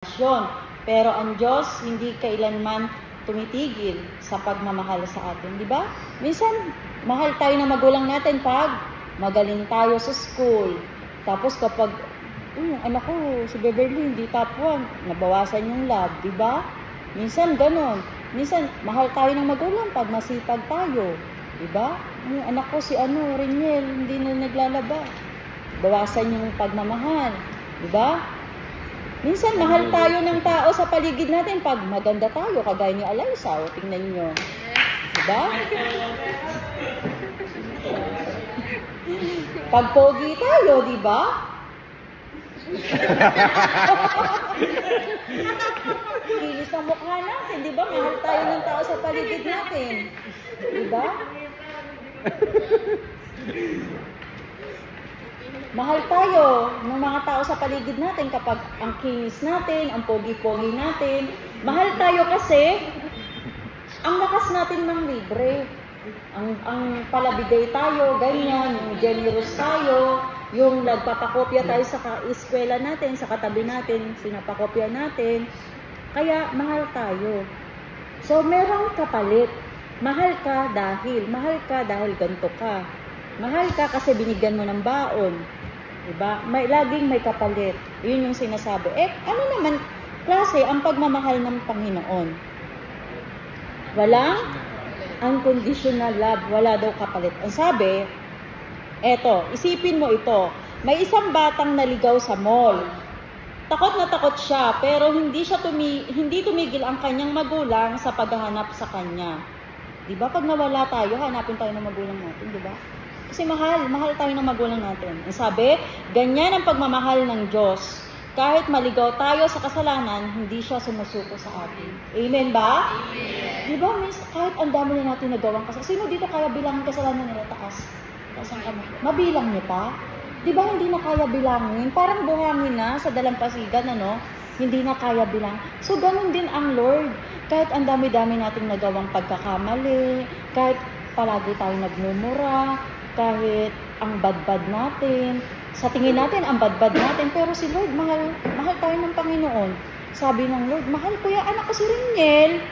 relasyon. Pero ang Diyos hindi kailanman tumitigil sa pagmamahal sa atin, di ba? Minsan, mahal tayo ng magulang natin pag magaling tayo sa school. Tapos kapag, yung anak ko, si Beverly, hindi top 1, nabawasan yung love, di ba? Minsan, ganon. Minsan, mahal tayo ng magulang pag masipag tayo, di ba? Yung anak ko, si Reniel, hindi na naglalaba. Bawasan yung pagmamahal, di ba? Minsan, mahal tayo ng tao sa paligid natin pag maganda tayo, kagaya ni Alaysa. O, tingnan nyo. Diba? Pag pogi tayo, diba? Kilis ang mukha natin, diba? Mahal tayo ng tao sa paligid natin. Diba? Mahal tayo ng mga tao sa paligid natin kapag ang kinis natin, ang pogi-pogi natin. Mahal tayo kasi ang lakas natin ng libre. Ang palabigay tayo, ganyan, yung generous tayo, yung nagpapakopya tayo sa eskwela natin, sa katabi natin, sinapakopya natin. Kaya mahal tayo. So merong kapalit. Mahal ka dahil ganito ka. Mahal ka kasi binigyan mo ng baon. Diba? Laging may kapalit. Yun yung sinasabi. Ano naman klase ang pagmamahal ng Panginoon? Walang unconditional love. Wala daw kapalit. Ang sabi, isipin mo ito. May isang batang naligaw sa mall. Takot na takot siya, pero hindi tumigil ang kanyang magulang sa paghahanap sa kanya. Diba? Pag nawala tayo, hanapin tayo ng magulang natin, diba? Kasi mahal tayo ng magulang natin. Ang sabi, ganyan ang pagmamahal ng Diyos. Kahit maligaw tayo sa kasalanan, hindi siya sumusuko sa atin. Amen ba? Amen. Diba, miss, kahit ang dami na natin nagawang kasalanan. Sino dito kaya bilangin kasalanan nila? Taas ang kamay. Mabilang niyo pa? Diba hindi na kaya bilangin? Parang buhangin na sa dalampasigan, Hindi na kaya bilang. So, ganun din ang Lord. Kahit ang dami-dami nating nagawang pagkakamali, kahit palagi tayo nagmumura, kahit ang badbad natin, sa tingin natin ang badbad natin, pero si Lord, mahal tayo ng Panginoon. Sabi ng Lord, mahal ko yung anak ko si Reniel.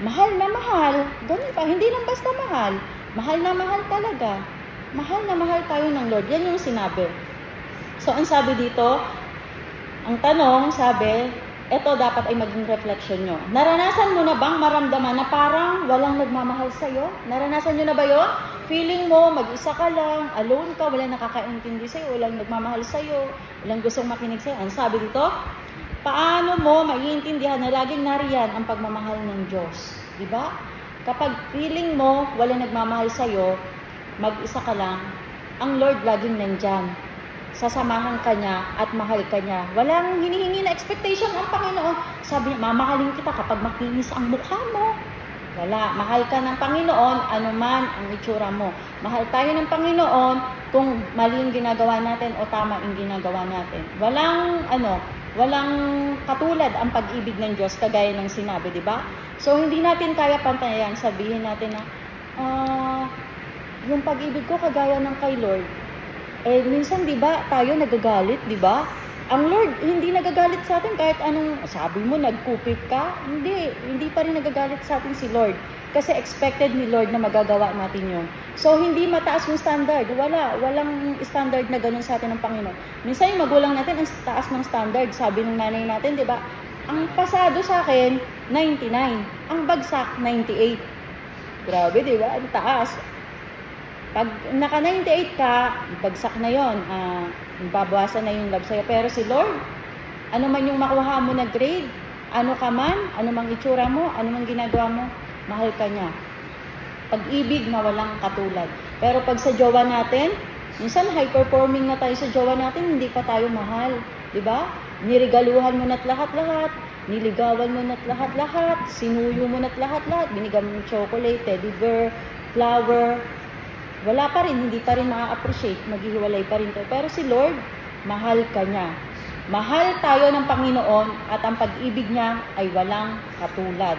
Mahal na mahal. Ganun pa, hindi lang basta mahal. Mahal na mahal talaga. Mahal na mahal tayo ng Lord. Yan yung sinabi. So, ang sabi dito, ang tanong, sabi, ito dapat ay maging reflection nyo. Naranasan mo na bang maramdaman na parang walang nagmamahal sa'yo? Naranasan nyo na ba yun? Feeling mo, mag-isa ka lang, alone ka, walang nakakaintindi sa'yo, walang nagmamahal sa'yo, walang gustong makinig sa'yo. Ang sabi dito, paano mo maiintindihan na laging nariyan ang pagmamahal ng Diyos? Diba? Kapag feeling mo, walang nagmamahal sa'yo, mag-isa ka lang, ang Lord laging nandyan. Sasamahan ka niya at mahal ka niya. Walang hinihingi na expectation ang Panginoon. Sabi niya, mamahalin kita kapag makinis ang mukha mo. Wala. Mahal ka ng Panginoon, anuman ang itsura mo. Mahal tayo ng Panginoon kung mali yung ginagawa natin o tama yung ginagawa natin. Walang katulad ang pag-ibig ng Diyos, kagaya ng sinabi, di ba? So, hindi natin kaya pantayan, sabihin natin na, yung pag-ibig ko kagaya ng kay Lord. Minsan, di ba, tayo nagagalit, di ba? Ang Lord, hindi nagagalit sa atin kahit anong, sabi mo, nagkupit ka. Hindi pa rin nagagalit sa atin si Lord. Kasi expected ni Lord na magagawa natin yun. So, hindi mataas yung standard. Walang standard na ganun sa atin ng Panginoon. Minsan, yung magulang natin, ang taas ng standard. Sabi ng nanay natin, di ba? Ang pasado sa akin, 99. Ang bagsak, 98. Grabe, di ba? Ang taas. Pag naka-98 ka, bagsak na yon, babawasan na yung love sa'yo. Pero si Lord, ano man yung makuha mo na grade, ano ka man, ano mang itsura mo, ano mang ginagawa mo, mahal ka niya. Pag-ibig na walang katulad. Pero pag sa jowa natin, minsan high-performing na tayo sa jowa natin, hindi pa tayo mahal. Diba? Niregaluhan mo na't lahat-lahat, niligawan mo na't lahat-lahat, sinuyo mo na't lahat-lahat, binigyan mo ng chocolate, teddy bear, flower, wala pa rin, hindi pa rin ma-appreciate, maghihiwalay pa rin tayo. Pero si Lord, mahal ka niya. Mahal tayo ng Panginoon at ang pag-ibig niya ay walang katulad.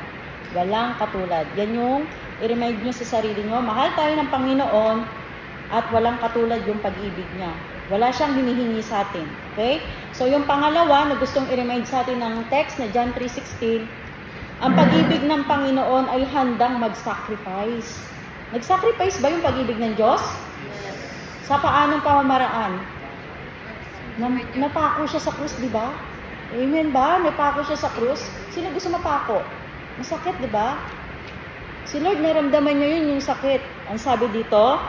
Walang katulad. Yan yung i-remind niyo sa sarili niyo, mahal tayo ng Panginoon at walang katulad yung pag-ibig niya. Wala siyang hinihingi sa atin. Okay? So yung pangalawa na gustong i-remind sa atin ng text na John 3:16, ang pag-ibig ng Panginoon ay handang mag-sacrifice. Nag-sacrifice ba yung pag-ibig ng Diyos? Sa paanong pamamaraan? Napako siya sa krus, di ba? Amen ba? Napako siya sa krus. Sino gusto mapako? Masakit, di ba? Si Lord, naramdaman niya yun, yung sakit. Ang sabi dito,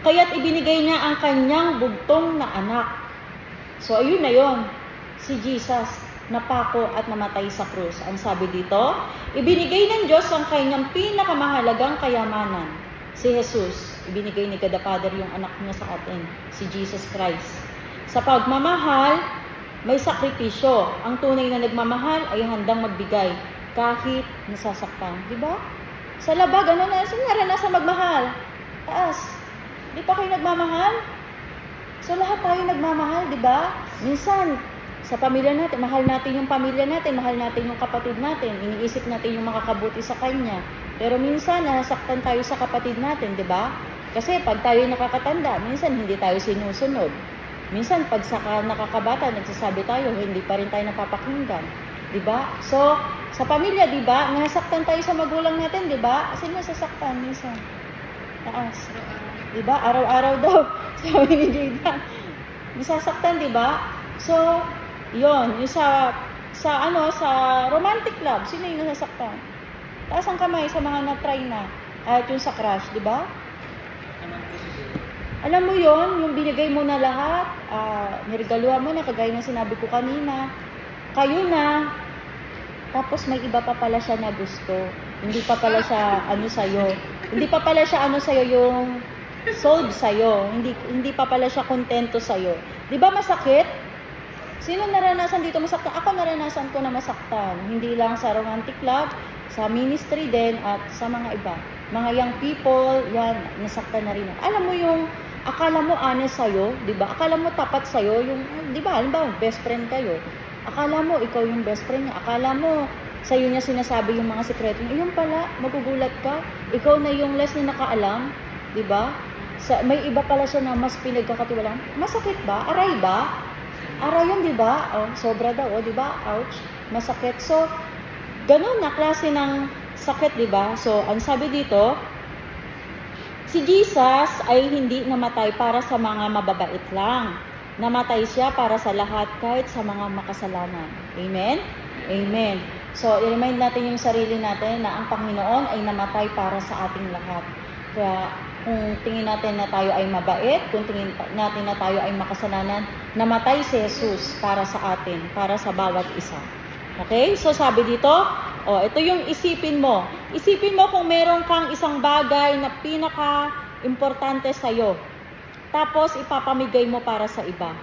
kaya't ibinigay niya ang kanyang bugtong na anak. So, ayun na yun. Si Jesus, napako at namatay sa krus. Ang sabi dito, ibinigay ng Diyos ang kanyang pinakamahalagang kayamanan. Si Jesus, ibinigay ni God the Father yung anak niya sa atin, si Jesus Christ. Sa pagmamahal, may sakripisyo. Ang tunay na nagmamahal ay handang magbigay kahit nasasaktan. Di ba? Sa labag, saan naranasan magmahal? Taas. Di pa kayo nagmamahal? So lahat tayo nagmamahal, di ba? Minsan, sa pamilya natin, mahal natin yung pamilya natin, mahal natin yung kapatid natin, iniisip natin yung makakabuti sa kanya. Pero minsan, nasaktan tayo sa kapatid natin, di ba? Kasi pag tayo nakakatanda, minsan hindi tayo sinusunod. Minsan, pag nakakabata, nagsasabi tayo, hindi pa rin tayo napapakinggan. Diba? So, sa pamilya, diba, nasaktan tayo sa magulang natin, diba? Sino nasasaktan minsan? Taas. Diba? Araw-araw daw. Sabi ni Jada. Nasasaktan, diba? So, yon yung sa romantic love, sino yung nasasaktan? Taas ang kamay sa mga na-try na. At yung sa crush, diba? Alam mo yon yung binigay mo na lahat, niregaluhan mo na, kagaya ng sinabi ko kanina, kayo na, tapos may iba pa pala siya na gusto. Hindi pa pala siya sa'yo. Hindi pa pala siya sa'yo yung sold sa'yo. Hindi pa pala siya kontento sa'yo. Di ba masakit? Sino naranasan dito masaktan? Ako naranasan ko na masaktan. Hindi lang sa romantic love, sa ministry din, at sa mga iba. Mga young people, yan, nasaktan na rin. Alam mo yung, akala mo honest sa'yo, di ba? Akala mo tapat sa'yo, yung, di ba, halimbawa, best friend kayo. Akala mo, ikaw yung best friend niya. Akala mo, sa'yo niya sinasabi yung mga sikreto niya. Yung pala, magugulat ka. Ikaw na yung less na nakaalam. Diba? May iba pala siya na mas pinagkakatiwalaan. Masakit ba? Aray ba? Aray yun, diba? Oh, sobra daw, oh, diba? Ouch. Masakit. So, ganun na klase ng sakit, diba? So, ang sabi dito, si Jesus ay hindi namatay para sa mga mababait lang. Namatay siya para sa lahat, kahit sa mga makasalanan. Amen? Amen. So, i-remind natin yung sarili natin na ang Panginoon ay namatay para sa ating lahat. Kaya, kung tingin natin na tayo ay mabait, kung tingin natin na tayo ay makasalanan, namatay si Jesus para sa atin, para sa bawat isa. Okay? So, sabi dito, ito yung isipin mo. Isipin mo kung meron kang isang bagay na pinaka-importante sa'yo. Tapos, ipapamigay mo para sa iba.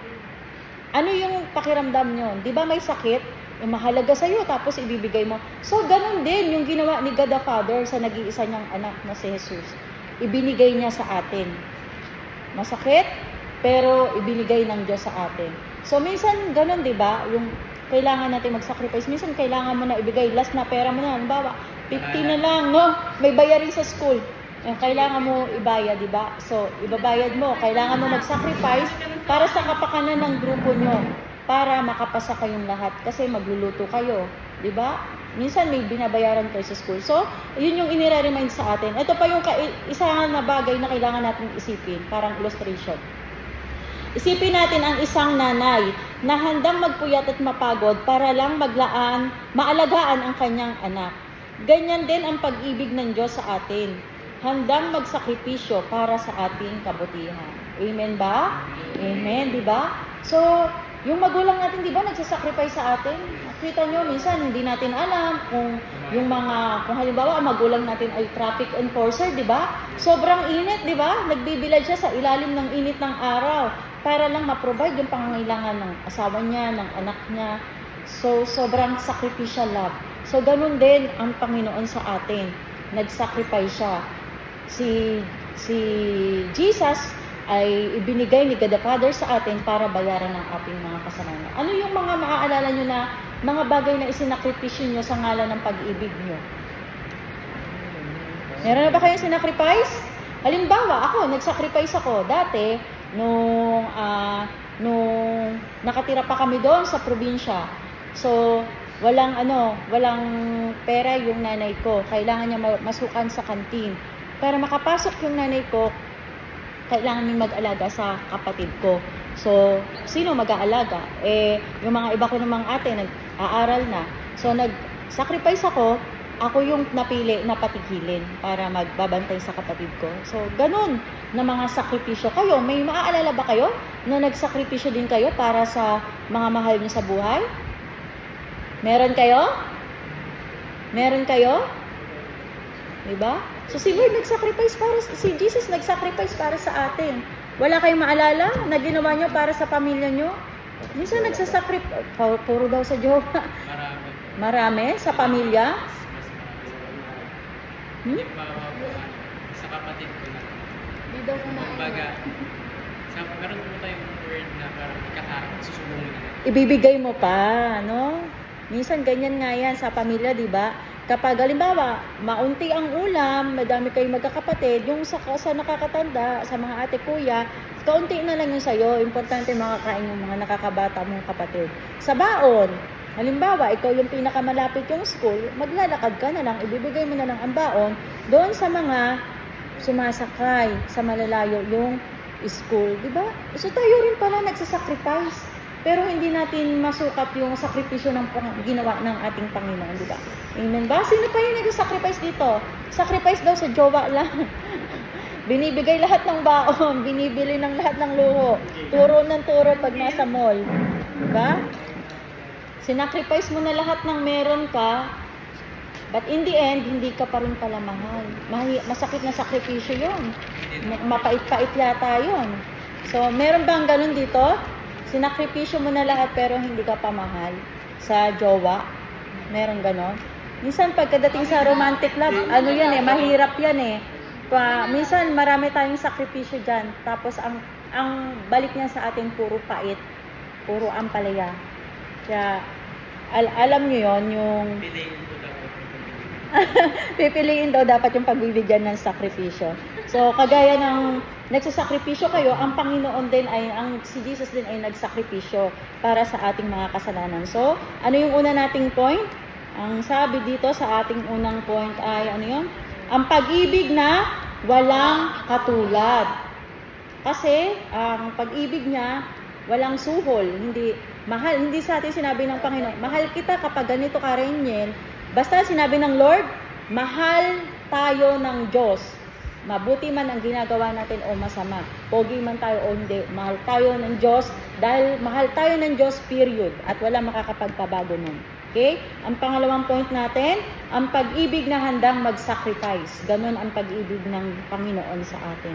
Ano yung pakiramdam nyo? Di ba may sakit? Yung mahalaga sa'yo, tapos ibibigay mo. So, ganun din yung ginawa ni God the Father sa nag-iisa niyang anak na si Jesus. Ibinigay niya sa atin. Masakit, pero ibinigay ng Diyos sa atin. So, minsan ganun, di ba? Yung kailangan natin mag-sacrifice. Minsan, kailangan mo na ibigay. Last na pera mo na. Halimbawa, 50 na lang, no? May bayarin sa school. Yung kailangan mo ibayad, di ba? So, ibabayad mo. Kailangan mo mag-sacrifice para sa kapakanan ng grupo nyo. Para makapasa kayong lahat. Kasi magluluto kayo. Di ba? Minsan may binabayaran kayo sa school. So, yun yung inire-remind sa atin. Ito pa yung isa na bagay na kailangan natin isipin. Parang illustration. Isipin natin ang isang nanay na handang magpuyat at mapagod para lang maalagaan ang kanyang anak. Ganyan din ang pag-ibig ng Diyos sa atin. Handang magsakripisyo para sa ating kabutihan. Amen ba? Amen, di ba? So, yung magulang natin, di ba, nagsasacrifice sa atin? Kita nyo, minsan hindi natin alam kung kung halimbawa, ang magulang natin ay traffic enforcer, di ba? Sobrang init, di ba? Nagbibilad siya sa ilalim ng init ng araw para lang ma-provide yung pangangailangan ng asawa niya, ng anak niya. So, sobrang sacrificial love. So, ganun din ang Panginoon sa atin. Nag-sacrifice siya. Si Jesus ay ibinigay ni God the Father sa atin para bayaran ang ating mga kasalanan. Ano yung mga maaalala nyo na mga bagay na isinakripisyo nyo sa ngalan ng pag-ibig nyo? Meron na ba kayong sinakripice? Halimbawa, nagsacrifice ako. Dati, nung nakatira pa kami doon sa probinsya. So, walang pera yung nanay ko. Kailangan niya masukan sa kantin. Para makapasok yung nanay ko, kailangan niya mag-alaga sa kapatid ko. So, sino mag-aalaga? Yung mga iba ko namang ate, nag-aaral na. So, nag-sacrifice ako yung napili na patigilin para magbabantay sa kapatid ko. So, ganun na mga sakripisyo. Kayo, may maaalala ba kayo na nagsakripisyo din kayo para sa mga mahal niyo sa buhay? Meron kayo? Meron kayo? Diba? So, si Lord nag-sacrifice si Jesus nag-sacrifice para sa atin. Wala kayong maalala na ginawa nyo para sa pamilya nyo? Minsan nagsasacrifice, puro daw sa Diyos. Marami sa pamilya? Sa kapatid ko na. Hindi daw kumain. Kumbaga, meron po tayong word na parang susulungan na. Ibibigay mo pa, no? Minsan ganyan nga yan sa pamilya, di ba? Kapag halimbawa, maunti ang ulam, madami kayong magkakapatid, yung sa nakakatanda, sa mga ate kuya, kaunti na lang yung sa'yo. Importante makakain yung mga nakakabata mong kapatid. Sa baon, halimbawa, ikaw yung pinakamalapit yung school, maglalakad ka na lang, ibibigay mo na lang ang baon doon sa mga sumasakay sa malalayo yung school, di ba? So tayo rin pala nagsasacrifice. Pero hindi natin masukat yung sakripisyo ng ginawa ng ating Panginoon, di ba? Amen ba? Sino pa yung nag-sacrifice dito? Sacrifice daw sa jowa lang. Binibigay lahat ng baon, binibili ng lahat ng luho. Turo ng turo pag nasa mall. Di ba? Sinacrifice mo na lahat ng meron ka, but in the end, hindi ka pa rin pala mahal. Masakit na sakripisyo yun. Mapait-pait yata yun. So, meron bang ganun dito? Sinakripisyo mo na lahat pero hindi ka pa mahal sa jowa. Meron ganon. Minsan pagkadating sa romantic love, ano yan mahirap yan minsan marami tayong sakripisyo dyan. Tapos ang balik niya sa atin puro pait, puro ampalaya. Kaya alam nyo yon yung pipiliin daw dapat yung pagbibigyan ng sakripisyo. So, kagaya ng nagsasakripisyo kayo, ang Panginoon din si Jesus din ay nagsakripisyo para sa ating mga kasalanan. So, ano yung una nating point? Ang sabi dito sa ating unang point ay, ano yun? Ang pag-ibig na walang katulad. Kasi, ang pag-ibig niya, walang suhol. Hindi sa atin sinabi ng Panginoon, mahal kita kapag ganito ka rin yan. Basta sinabi ng Lord, mahal tayo ng Diyos. Mabuti man ang ginagawa natin o masama. Pogi man tayo o hindi. Mahal tayo ng Diyos dahil mahal tayo ng Diyos, period. At wala makakapagpabago nun. Okay? Ang pangalawang point natin, ang pag-ibig na handang mag-sacrifice. Ganon ang pag-ibig ng Panginoon sa atin.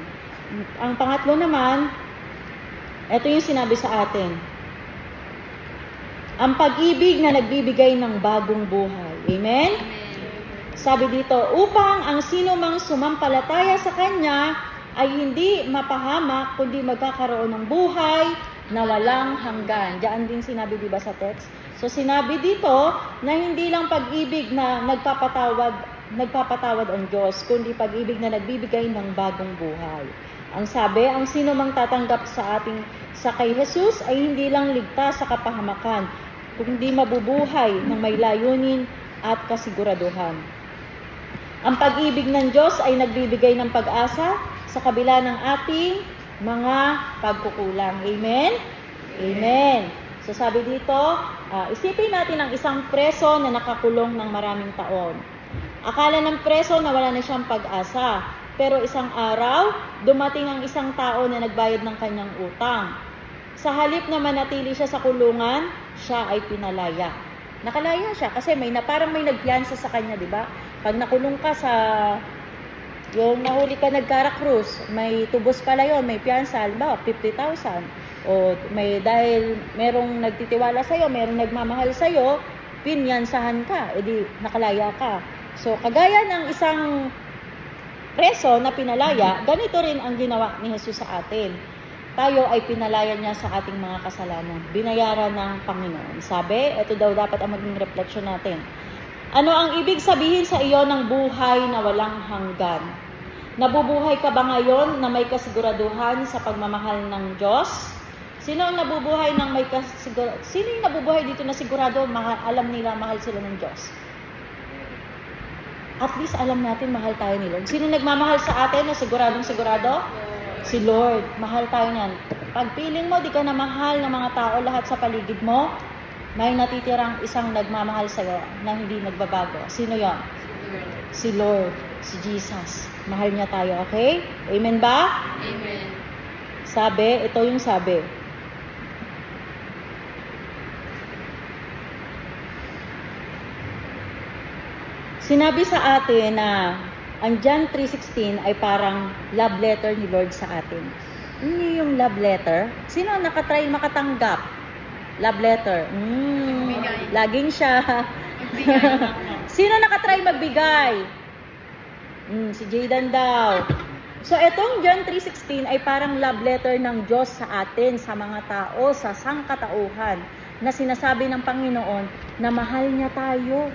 Ang pangatlo naman, ito yung sinabi sa atin. Ang pag-ibig na nagbibigay ng bagong buhay. Amen? Sabi dito, upang ang sino mang sumampalataya sa Kanya ay hindi mapahamak, kundi magkakaroon ng buhay na walang hanggan. Diyan din sinabi, diba, sa text? So, sinabi dito na hindi lang pag-ibig na nagpapatawad ang Diyos, kundi pag-ibig na nagbibigay ng bagong buhay. Ang sabi, ang sino mang tatanggap sa kay Jesus ay hindi lang ligtas sa kapahamakan, kundi mabubuhay ng may layunin at kasiguraduhan. Ang pag-ibig ng Diyos ay nagbibigay ng pag-asa sa kabila ng ating mga pagkukulang. Amen? Amen. So sabi dito, isipin natin ang isang preso na nakakulong ng maraming taon. Akala ng preso na wala na siyang pag-asa. Pero isang araw, dumating ang isang tao na nagbayad ng kanyang utang. Sa halip na manatili siya sa kulungan, siya ay pinalaya. Nakalaya siya kasi parang may nagpiyansa sa kanya, di ba? Pag nakulong ka yung nahuli ka nagkarakrus, may tubos pala yon, may piyansa, halimbawa 50,000. O dahil merong nagtitiwala sa'yo, merong nagmamahal sa'yo, pinyansahan ka, edi nakalaya ka. So, kagaya ng isang preso na pinalaya, ganito rin ang ginawa ni Jesus sa atin. Tayo ay pinalaya niya sa ating mga kasalanan. Binayaran ng Panginoon. Sabi, ito daw dapat ang maging refleksyon natin. Ano ang ibig sabihin sa iyo ng buhay na walang hanggan? Nabubuhay ka ba ngayon na may kasiguraduhan sa pagmamahal ng Diyos? Sino ang nabubuhay ng may kasiguraduhan? Sino yung nabubuhay dito na sigurado, alam nila mahal sila ng Diyos? At least alam natin mahal tayo ni Lord. Sino nagmamahal sa atin na siguradong sigurado? Si Lord. Mahal tayo niyan. Pag piling mo, di ka na mahal ng mga tao, lahat sa paligid mo, may natitirang isang nagmamahal sa'yo na hindi nagbabago. Sino yon? Si Lord. Si Jesus. Mahal niya tayo, okay? Amen ba? Amen. Sabi, ito yung sabi. Sinabi sa atin na ang John 3:16 ay parang love letter ni Lord sa atin. Hindi yung love letter. Sino ang nakatry makatanggap? Love letter. Laging siya. Sino nakatry magbigay? Si Jaydan daw. So, itong John 3:16 ay parang love letter ng Diyos sa atin, sa mga tao, sa sangkatauhan, na sinasabi ng Panginoon na mahal niya tayo.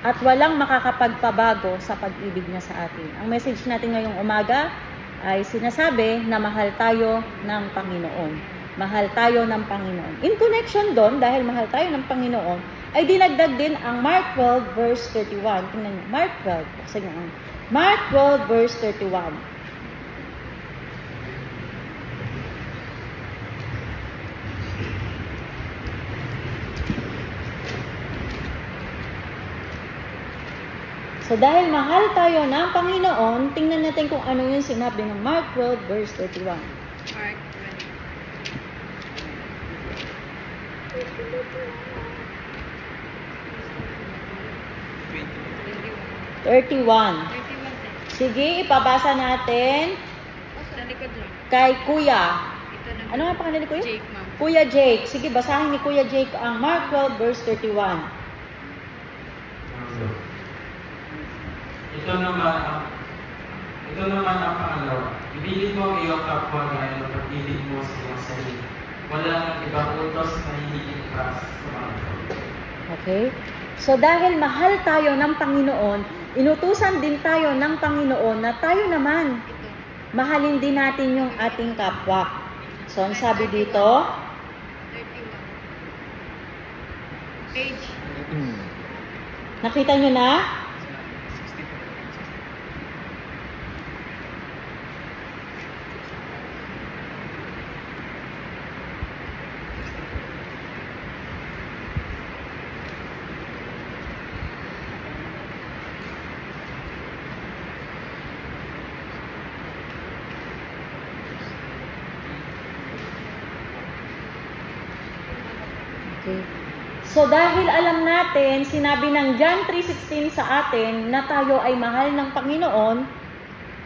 At walang makakapagpabago sa pag-ibig niya sa atin. Ang message natin ngayong umaga ay sinasabi na mahal tayo ng Panginoon. Mahal tayo ng Panginoon. In connection doon, dahil mahal tayo ng Panginoon, ay dinagdag din ang Mark 12 verse 31. Tingnan niyo, Mark 12. Kasi nga, Mark 12 verse 31. So dahil mahal tayo ng Panginoon, tingnan natin kung ano yung sinabi ng Mark 12 verse 31. Mark 31. 31. Sige, ipabasa natin Sa likod lang. kay Kuya. Ito na. Ano nga pangalan ni Kuya? Jake, ma'am. Kuya Jake. Sige, basahin ni Kuya Jake ang Mark 12 verse 31. Ito naman ang pangalawa. Ibigin mo ang iyong kapwa gaya ng pag-ibig mo sa iyong sarili. Walang ibang utos na hihigit pa sa mga ito. Okay? So dahil mahal tayo ng Panginoon, inutusan din tayo ng Panginoon na tayo naman, Ito. mahalin din natin yung ating kapwa. So ang sabi dito, 31. Page. nakita nyo na? Okay. So dahil alam natin, sinabi ng John 3:16 sa atin na tayo ay mahal ng Panginoon,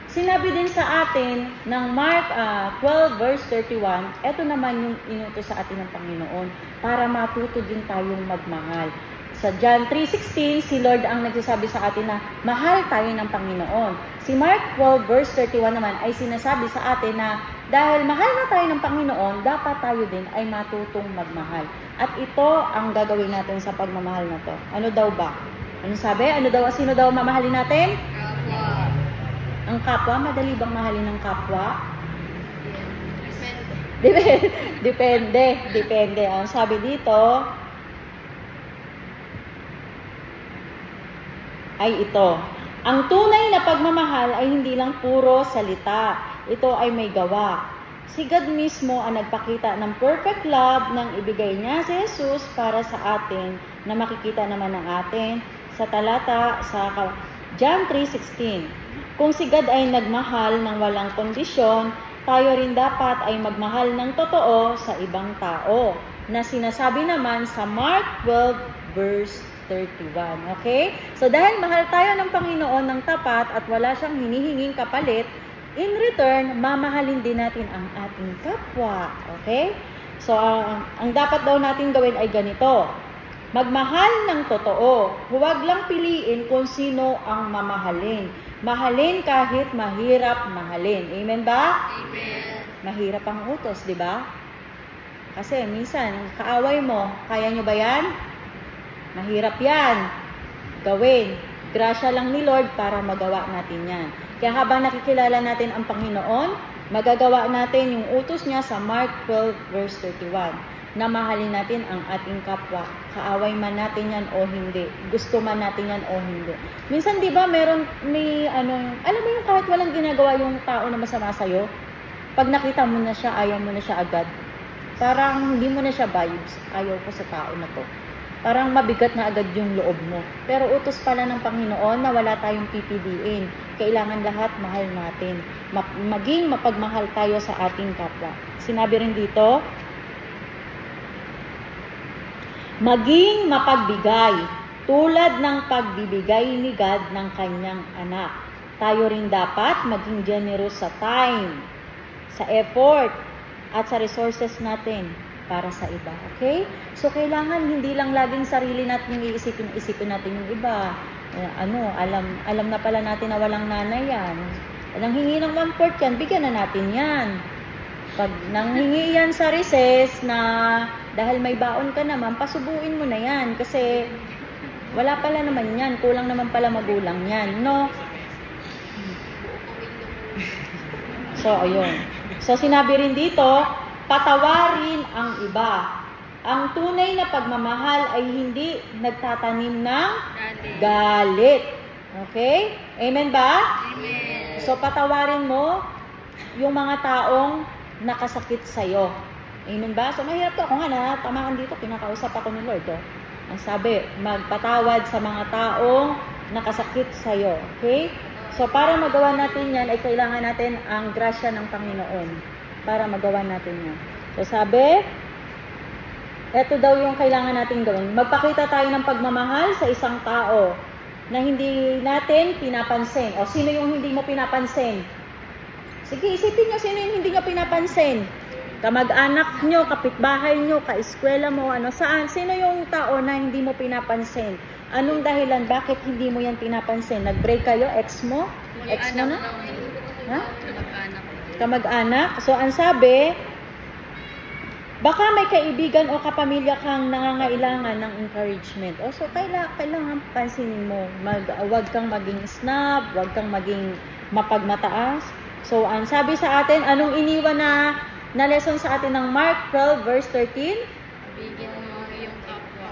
sinabi din sa atin ng Mark 12 verse 31, ito naman yung inutos sa atin ng Panginoon para matuto din tayong magmahal. Sa John 3:16, si Lord ang nagsasabi sa atin na mahal tayo ng Panginoon. Si Mark 12 verse 31 naman ay sinasabi sa atin na dahil mahal na tayo ng Panginoon, dapat tayo din ay matutong magmahal. At ito ang gagawin natin sa pagmamahal na to. Ano daw ba? Ano sabi? Sino daw mamahalin natin? Kapwa. Ang kapwa? Madali bang mahalin ng kapwa? Depende. Depende. Ang sabi dito ay ito. Ang tunay na pagmamahal ay hindi lang puro salita. Ito ay may gawa. Si God mismo ang nagpakita ng perfect love nang ibigay niya si Jesus para sa atin na makikita naman ng atin sa talata sa John 3:16. Kung si God ay nagmahal ng walang kondisyon, tayo rin dapat ay magmahal ng totoo sa ibang tao na sinasabi naman sa Mark 12 verse 31. Okay? So dahil mahal tayo ng Panginoon ng tapat at wala siyang hinihinging kapalit, in return, mamahalin din natin ang ating kapwa. Okay? So, ang dapat daw natin gawin ay ganito. Magmahal ng totoo. Huwag lang piliin kung sino ang mamahalin. Mahalin kahit mahirap mahalin. Amen ba? Amen. Mahirap ang utos, di ba? Kasi minsan, kaaway mo, kaya nyo ba yan? Mahirap yan. Gawin. Grasya lang ni Lord para magawa natin yan. Kaya habang nakikilala natin ang Panginoon, magagawa natin yung utos niya sa Mark 12 verse 31, na mahalin natin ang ating kapwa. Kaaway man natin yan o hindi. Gusto man natin yan o hindi. Minsan, di ba, alam mo yung kahit walang ginagawa yung tao na masama sa'yo, pag nakita mo na siya, ayaw mo na siya agad. Parang hindi mo na siya vibes. Ayaw ko sa tao na to. Parang mabigat na agad yung loob mo. Pero utos pala ng Panginoon na wala tayong pipiliin. Kailangan lahat mahal natin. Maging mapagmahal tayo sa ating kapwa. Sinabi rin dito, maging mapagbigay, tulad ng pagbibigay ni God ng kanyang anak. Tayo rin dapat maging generous sa time, sa effort, at sa resources natin para sa iba. Okay? So, kailangan hindi lang laging sarili natin yung isipin natin yung iba. Alam na pala natin na walang nanay yan. Nang hingi ng 1/4 yan, bigyan na natin yan. Pag nanghingi yan sa recess na dahil may baon ka naman, pasubuin mo na yan. Kasi wala pala naman yan. Kulang naman pala magulang yan. No? So, ayun. So, sinabi rin dito, patawarin ang iba. Ang tunay na pagmamahal ay hindi nagtatanim ng galit. Okay? Amen ba? Amen. So, patawarin mo yung mga taong nakasakit sa'yo. Amen ba? So, mahirap to. Ako nga na, tamaan dito, pinakausap ako ni Lord. Oh. Ang sabi, magpatawad sa mga taong nakasakit sa'yo. Okay? So, para magawa natin yan, ay kailangan natin ang grasya ng Panginoon. Para magawa natin yan. So, sabi, eto daw yung kailangan natin gawin. Magpakita tayo ng pagmamahal sa isang tao na hindi natin pinapansin. O, sino yung hindi mo pinapansin? Sige, isipin nyo, sino yung hindi nyo pinapansin? Kamag-anak nyo, kapitbahay nyo, kaeskwela mo, saan? Sino yung tao na hindi mo pinapansin? Anong dahilan? Bakit hindi mo yan pinapansin? Nag-break kayo? Ex mo? Ex mo na? Ha? Kamag-anak. So, ang sabi, baka may kaibigan o kapamilya kang nangangailangan ng encouragement. O, so, kailangan pansinin mo. Huwag kang maging snob, huwag kang maging mapagmataas. So, ang sabi sa atin, anong iniwan na lesson sa atin ng Mark 12 verse 13? Ibigin mo yung kapwa.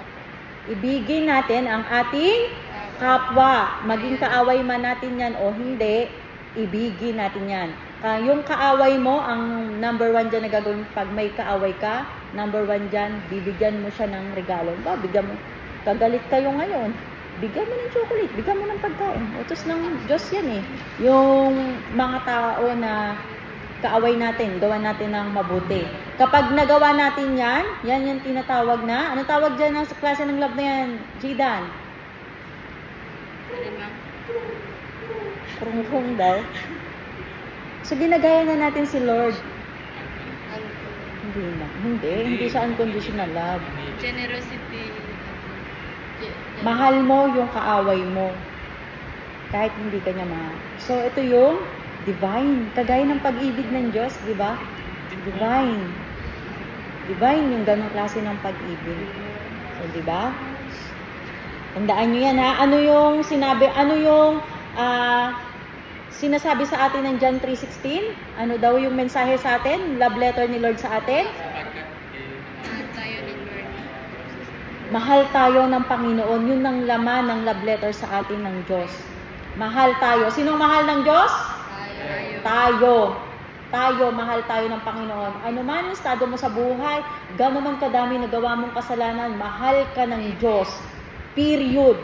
Ibigin natin ang ating kapwa. Maging kaaway man natin yan o hindi, ibigin natin yan. Yung kaaway mo, ang number 1 dyan na gagawin pag may kaaway ka, number 1 dyan, bibigyan mo siya ng regalo. Bigyan mo, kagalit kayo ngayon, bigyan mo ng chocolate, bigyan mo ng pagkain. Utos ng Diyos yan eh. Yung mga tao na kaaway natin, gawa natin ng mabuti. Kapag nagawa natin yan, yan yung tinatawag na, ano tawag dyan sa klase ng love na yan, Jidan? Krung-krung daw. So, ginagaya na natin si Lord. Hindi siya unconditional love. Generosity. Mahal mo yung kaaway mo. Kahit hindi ka niya mahal. So, ito yung divine. Kagaya ng pag-ibig ng Diyos, di ba? Divine. Divine yung ganong klase ng pag-ibig. So, di ba? Tandaan nyo yan ha. Ano yung sinasabi sa atin ng John 3:16? Ano daw yung mensahe sa atin? Love letter ni Lord sa atin? Mahal tayo ng Panginoon. Yun ang laman ng love letter sa atin ng Diyos. Mahal tayo. Sinong mahal ng Diyos? Tayo, mahal tayo ng Panginoon. Ano man ang estado mo sa buhay, gano'n man kadami nagawa mong kasalanan, mahal ka ng Diyos. Period.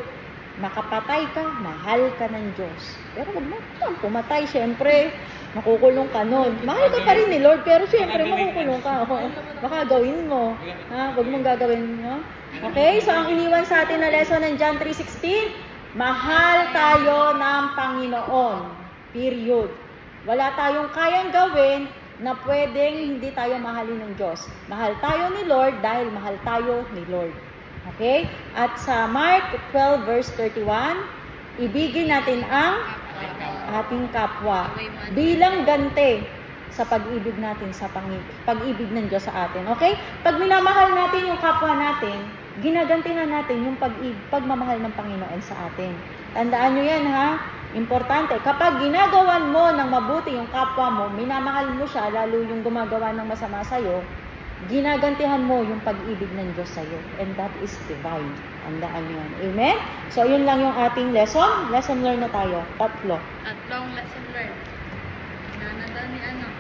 Makapatay ka, mahal ka ng Diyos. Pero huwag mo pumatay, syempre, makukulong ka nun. Mahal ka pa rin ni Lord, pero syempre, makukulong ka. Baka gawin mo. Huwag mong gagawin, no? Okay, so ang iniwan sa atin na lesson ng John 3:16, mahal tayo ng Panginoon. Period. Wala tayong kayang gawin na pwedeng hindi tayo mahalin ng Diyos. Mahal tayo ni Lord dahil mahal tayo ni Lord. Okay? At sa Mark 12 verse 31, ibigin natin ang ating kapwa bilang ganti sa pag-ibig natin, sa pag-ibig ng Diyos sa atin. Okay? Pag minamahal natin yung kapwa natin, ginagantihan natin yung pagmamahal ng Panginoon sa atin. Tandaan nyo yan, ha? Importante. Kapag ginagawan mo ng mabuti yung kapwa mo, minamahal mo siya, lalo yung gumagawa ng masama sa'yo, ginagantihan mo yung pag-ibig ng Diyos sa'yo. And that is divine. Tandaan nyo yan. Amen? So, yun lang yung ating lesson. Lesson learned na tayo. 3. Tatlong lesson learned. Nananda ni ano?